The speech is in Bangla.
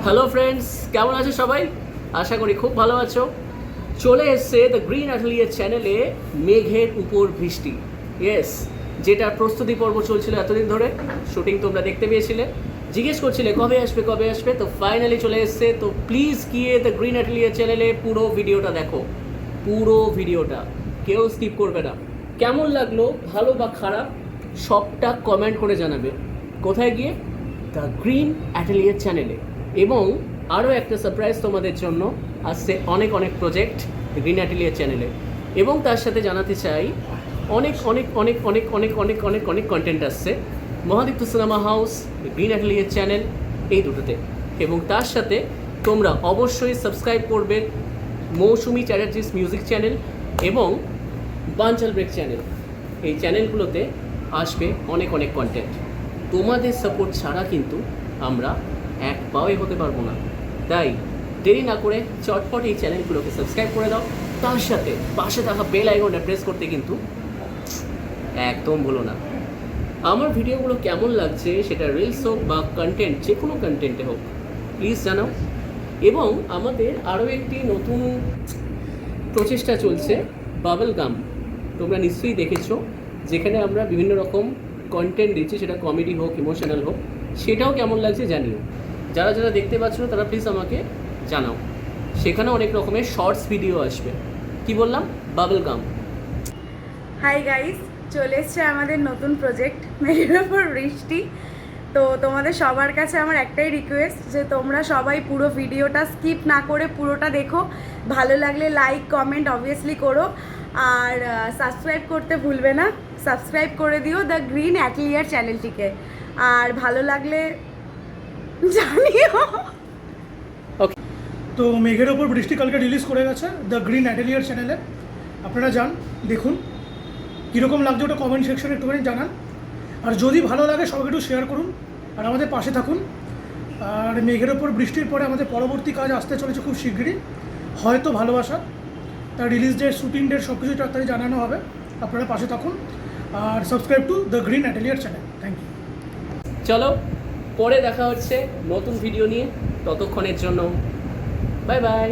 হ্যালো ফ্রেন্ডস, কেমন আছো সবাই? আশা করি খুব ভালো আছো। চলে এসছে দ্য গ্রিন অ্যাটলিয়ার চ্যানেলে মেঘের উপর বৃষ্টি। ইয়েস, যেটার প্রস্তুতি পর্ব চলছিল এতদিন ধরে, শুটিং তোমরা দেখতে পেয়েছিলে, জিজ্ঞেস করছিলে কবে আসবে, তো ফাইনালি চলে এসছে। তো প্লিজ গিয়ে দ্য গ্রিন অ্যাটলিয়ার চ্যানেলে পুরো ভিডিওটা দেখো, পুরো ভিডিওটা, কেউ স্কিপ করবে না। কেমন লাগলো, ভালো বা খারাপ, সবটা কমেন্ট করে জানাবে। কোথায় গিয়ে? দ্য গ্রিন অ্যাটলিয়ার চ্যানেলে। এবং আরও একটা সারপ্রাইজ তোমাদের জন্য আসছে, অনেক অনেক প্রজেক্ট গ্রিন অ্যাটলিয়ার চ্যানেলে। এবং তার সাথে জানাতে চাই অনেক অনেক অনেক অনেক অনেক অনেক অনেক অনেক কন্টেন্ট আসছে মহাদীপ্ত cinema house, green Atelier channel, এই দুটোতে। এবং তার সাথে তোমরা অবশ্যই সাবস্ক্রাইব করবে মৌসুমি চ্যাটার্জিস মিউজিক চ্যানেল এবং বাঞ্চাল ব্রেক চ্যানেল। এই চ্যানেলগুলোতে আসবে অনেক অনেক কন্টেন্ট। তোমাদের সাপোর্ট ছাড়া কিন্তু আমরা এক পাও হতে পারবো না। তাই দেরি না করে চটপট এই চ্যানেলগুলোকে সাবস্ক্রাইব করে দাও। তার সাথে পাশে থাকা বেল আইকনটা প্রেস করতে কিন্তু একদম ভুলো না। আমার ভিডিওগুলো কেমন লাগছে, সেটা রিলস হোক বা কন্টেন্ট, যে কোনো কন্টেন্টে হোক, প্লিজ জানাও। এবং আমাদের আরও একটি নতুন প্রচেষ্টা চলছে, বাবল গাম। তোমরা নিশ্চয়ই দেখেছো, যেখানে আমরা বিভিন্ন রকম কন্টেন্ট দিচ্ছি, সেটা কমেডি হোক, ইমোশনাল হোক। সেটাও কেমন লাগছে জানিও। যারা যারা দেখতে পাচ্ছ না তারা প্লিজ আমাকে জানাও। সেখানে অনেক রকমের শর্টস ভিডিও আসবে। কি বললাম? Bubble gum. হাই গাইস, চলে এসছে আমাদের নতুন প্রজেক্ট মেঘের উপর বৃষ্টি। তো তোমাদের সবার কাছে আমার একটাই রিকোয়েস্ট, যে তোমরা সবাই পুরো ভিডিওটা স্কিপ না করে পুরোটা দেখো। ভালো লাগলে লাইক কমেন্ট অবভিয়াসলি করো, আর সাবস্ক্রাইব করতে ভুলবে না। সাবস্ক্রাইব করে দিও দ্য গ্রিন অ্যাটলিয়ার চ্যানেলটিকে, আর ভালো লাগলে জানিও। তো মেঘের ওপর বৃষ্টি কালকে রিলিজ করে গেছে দ্য গ্রিন অ্যাটলিয়ার চ্যানেলে। আপনারা যান, দেখুন কীরকম লাগছে ওটা কমেন্ট সেকশনে একটুখানি জানান। আর যদি ভালো লাগে সবাই একটু শেয়ার করুন, আর আমাদের পাশে থাকুন। আর মেঘের ওপর বৃষ্টির পরে আমাদের পরবর্তী কাজ আসতে চলেছে খুব শীঘ্রই, হয়তো ভালোবাসা। তার রিলিজ ডেট, শুটিং ডেট সব কিছু তাড়াতাড়ি জানানো হবে। আপনারা পাশে থাকুন আর subscribe to the Green Atelier channel. Thank you. চলো, পরে দেখা হচ্ছে নতুন ভিডিও নিয়ে। ততক্ষণের জন্য বাই বাই।